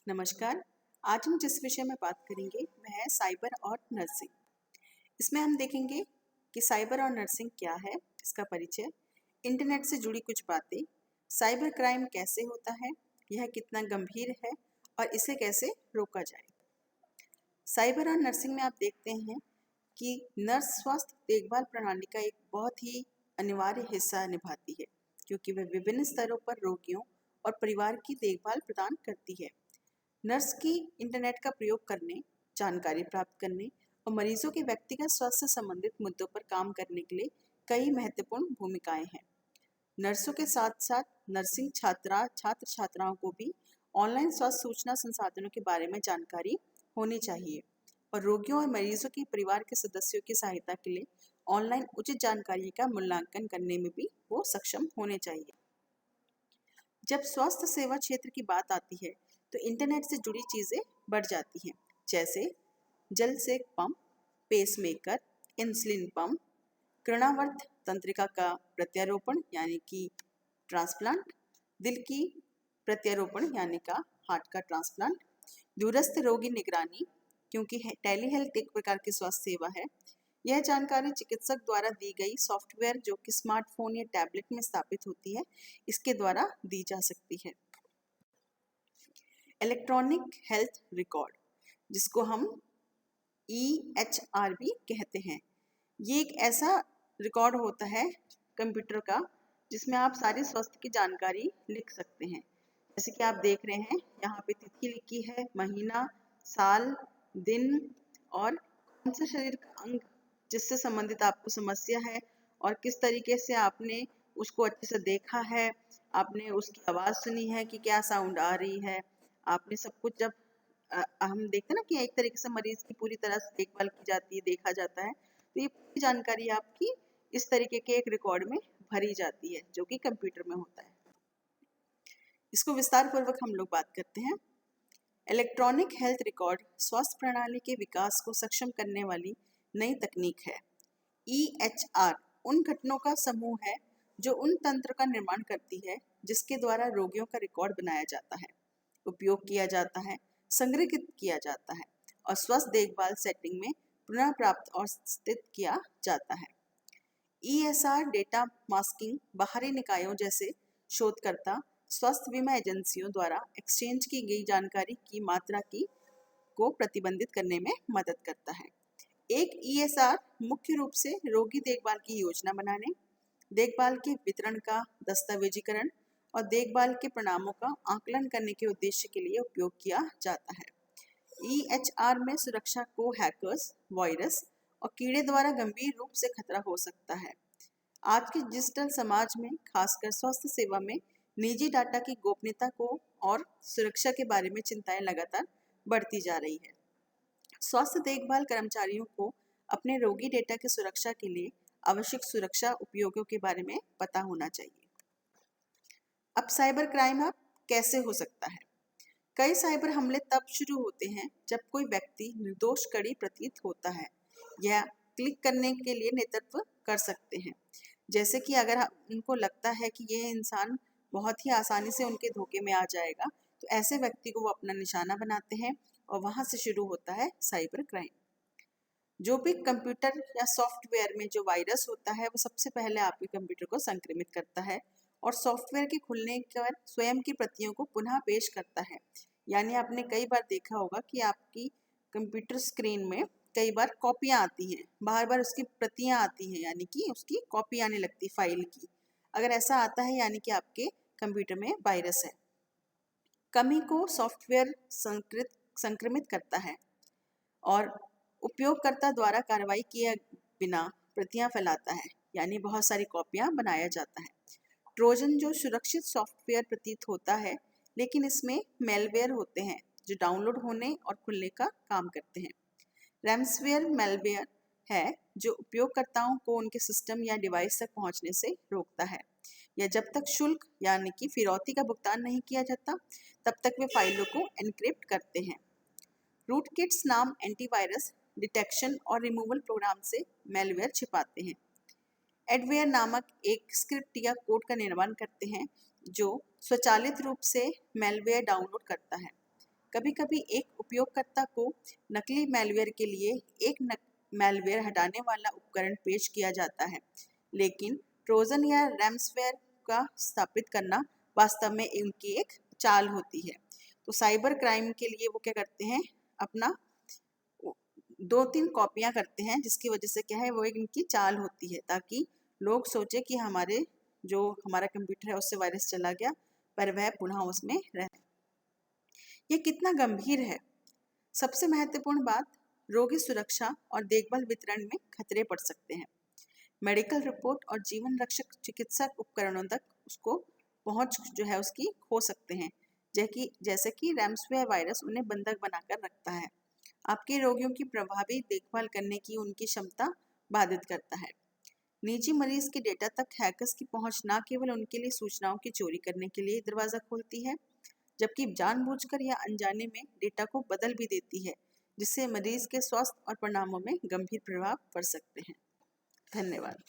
नमस्कार। आज हम जिस विषय में बात करेंगे वह है साइबर और नर्सिंग। इसमें हम देखेंगे कि साइबर और नर्सिंग क्या है, इसका परिचय, इंटरनेट से जुड़ी कुछ बातें, साइबर क्राइम कैसे होता है, यह कितना गंभीर है और इसे कैसे रोका जाए। साइबर और नर्सिंग में आप देखते हैं कि नर्स स्वास्थ्य देखभाल प्रणाली का एक बहुत ही अनिवार्य हिस्सा निभाती है, क्योंकि वह विभिन्न स्तरों पर रोगियों और परिवार की देखभाल प्रदान करती है। नर्स की इंटरनेट का प्रयोग करने, जानकारी प्राप्त करने और मरीजों के व्यक्तिगत स्वास्थ्य से संबंधित मुद्दों पर काम करने के लिए कई महत्वपूर्ण भूमिकाएं हैं। नर्सों के साथ साथ नर्सिंग छात्र छात्राओं को भी ऑनलाइन स्वास्थ्य सूचना संसाधनों के बारे में जानकारी होनी चाहिए और रोगियों और मरीजों के परिवार के सदस्यों की सहायता के लिए ऑनलाइन उचित जानकारी का मूल्यांकन करने में भी वो सक्षम होने चाहिए। जब स्वास्थ्य सेवा क्षेत्र की बात आती है तो इंटरनेट से जुड़ी चीज़ें बढ़ जाती हैं, जैसे जल सेक पंप, पेसमेकर, इंसुलिन पंप, कर्णावर्त तंत्रिका का प्रत्यारोपण यानी कि ट्रांसप्लांट, दिल की प्रत्यारोपण यानी का हार्ट का ट्रांसप्लांट, दूरस्थ रोगी निगरानी, क्योंकि टेली हेल्थ एक प्रकार की स्वास्थ्य सेवा है। यह जानकारी चिकित्सक द्वारा दी गई सॉफ्टवेयर जो कि स्मार्टफोन या टैबलेट में स्थापित होती है, इसके द्वारा दी जा सकती है। इलेक्ट्रॉनिक हेल्थ रिकॉर्ड, जिसको हम EHR भी कहते हैं, ये एक ऐसा रिकॉर्ड होता है कंप्यूटर का जिसमें आप सारी स्वास्थ्य की जानकारी लिख सकते हैं। जैसे कि आप देख रहे हैं यहाँ पे तिथि लिखी है, महीना, साल, दिन और कौन से शरीर का अंग जिससे संबंधित आपको समस्या है और किस तरीके से आपने उसको अच्छे से देखा है, आपने उसकी आवाज़ सुनी है कि क्या साउंड आ रही है, आपने सब कुछ जब हम देखते हैं ना कि एक तरीके से मरीज की पूरी तरह से देखभाल की जाती है, देखा जाता है, तो ये पूरी जानकारी आपकी इस तरीके के एक रिकॉर्ड में भरी जाती है जो कि कंप्यूटर में होता है। इसको विस्तार पूर्वक हम लोग बात करते हैं। इलेक्ट्रॉनिक हेल्थ रिकॉर्ड स्वास्थ्य प्रणाली के विकास को सक्षम करने वाली नई तकनीक है। EHR उन घटनाओं का समूह है जो उन तंत्र का निर्माण करती है जिसके द्वारा रोगियों का रिकॉर्ड बनाया जाता है, उपयोग किया जाता है, संग्रहित किया जाता है और स्वास्थ्य देखभाल सेटिंग में पुनः प्राप्त और स्थित किया जाता है। ESR डेटा मास्किंग बाहरी निकायों जैसे शोधकर्ता, स्वास्थ्य बीमा एजेंसियों द्वारा एक्सचेंज की गई जानकारी की मात्रा को प्रतिबंधित करने में मदद करता है। एक ESR मुख्य रूप से रोगी देखभाल की योजना बनाने, देखभाल के वितरण का दस्तावेजीकरण और देखभाल के परिणामों का आकलन करने के उद्देश्य के लिए उपयोग किया जाता है। EHR में सुरक्षा को हैकर्स, वायरस और कीड़े द्वारा गंभीर रूप से खतरा हो सकता है। आज के डिजिटल समाज में खासकर स्वास्थ्य सेवा में निजी डाटा की गोपनीयता को और सुरक्षा के बारे में चिंताएं लगातार बढ़ती जा रही है। स्वास्थ्य देखभाल कर्मचारियों को अपने रोगी डेटा की सुरक्षा के लिए आवश्यक सुरक्षा उपयोगों के बारे में पता होना चाहिए। अब साइबर क्राइम अब कैसे हो सकता है? कई साइबर हमले तब शुरू होते हैं जब कोई व्यक्ति निर्दोष कड़ी प्रतीत होता है या क्लिक करने के लिए नेतृत्व कर सकते हैं। जैसे कि अगर उनको लगता है कि यह इंसान बहुत ही आसानी से उनके धोखे में आ जाएगा, तो ऐसे व्यक्ति को वो अपना निशाना बनाते हैं और वहाँ से शुरू होता है साइबर क्राइम। जो भी कंप्यूटर या सॉफ्टवेयर में जो वायरस होता है वो सबसे पहले आपके कंप्यूटर को संक्रमित करता है और सॉफ्टवेयर के खुलने के बाद स्वयं की प्रतियों को पुनः पेश करता है। यानी आपने कई बार देखा होगा कि आपकी कंप्यूटर स्क्रीन में कई बार कॉपियाँ आती हैं, बार बार उसकी प्रतियाँ आती हैं, यानी कि उसकी कॉपी आने लगती फाइल की। अगर ऐसा आता है यानी कि आपके कंप्यूटर में वायरस है। कमी को सॉफ्टवेयर संक्रमित करता है और उपयोगकर्ता द्वारा कार्रवाई किए बिना प्रतियां फैलाता है, यानी बहुत सारी कॉपियां बनाया जाता है। ट्रोजन जो सुरक्षित सॉफ्टवेयर प्रतीत होता है, लेकिन इसमें मेलवेयर होते हैं जो डाउनलोड होने और खुलने का काम करते हैं। रैमसवेयर मेलवेयर है जो उपयोगकर्ताओं को उनके सिस्टम या डिवाइस तक पहुंचने से रोकता है, या जब तक शुल्क यानी कि फिरौती का भुगतान नहीं किया जाता तब तक वे फाइलों को एनक्रिप्ट करते हैं। रूटकिट्स नाम एंटीवायरस डिटेक्शन और रिमूवल प्रोग्राम से मेलवेयर छिपाते हैं। एडवेयर नामक एक स्क्रिप्ट या कोड का निर्माण करते हैं जो स्वचालित रूप से मेलवेयर डाउनलोड करता है। कभी कभी एक उपयोगकर्ता को नकली मैलवेयर के लिए एक मैलवेयर हटाने वाला उपकरण पेश किया जाता है, लेकिन ट्रोजन या रैम्सवेयर का स्थापित करना वास्तव में उनकी एक चाल होती है। तो साइबर क्राइम के लिए वो क्या करते हैं, अपना 2-3 कॉपियां करते हैं, जिसकी वजह से क्या है, वो एक इनकी चाल होती है, ताकि लोग सोचे कि हमारा कंप्यूटर है उससे वायरस चला गया, पर वह पुनः उसमें रहे। ये कितना गंभीर है। सबसे महत्वपूर्ण बात, रोगी सुरक्षा और देखभाल वितरण में खतरे पड़ सकते हैं। मेडिकल रिपोर्ट और जीवन रक्षक चिकित्सक उपकरणों तक उसको पहुंच जो है उसकी खो सकते हैं, जैसे कि रैम्सवेयर वायरस उन्हें बंधक बनाकर रखता है। आपके रोगियों की प्रभावी देखभाल करने की उनकी क्षमता बाधित करता है। निजी मरीज के डेटा तक हैकर्स की पहुंच न केवल उनके लिए सूचनाओं की चोरी करने के लिए दरवाजा खोलती है, जबकि जानबूझकर या अनजाने में डेटा को बदल भी देती है, जिससे मरीज के स्वास्थ्य और परिणामों में गंभीर प्रभाव पड़ सकते हैं। धन्यवाद।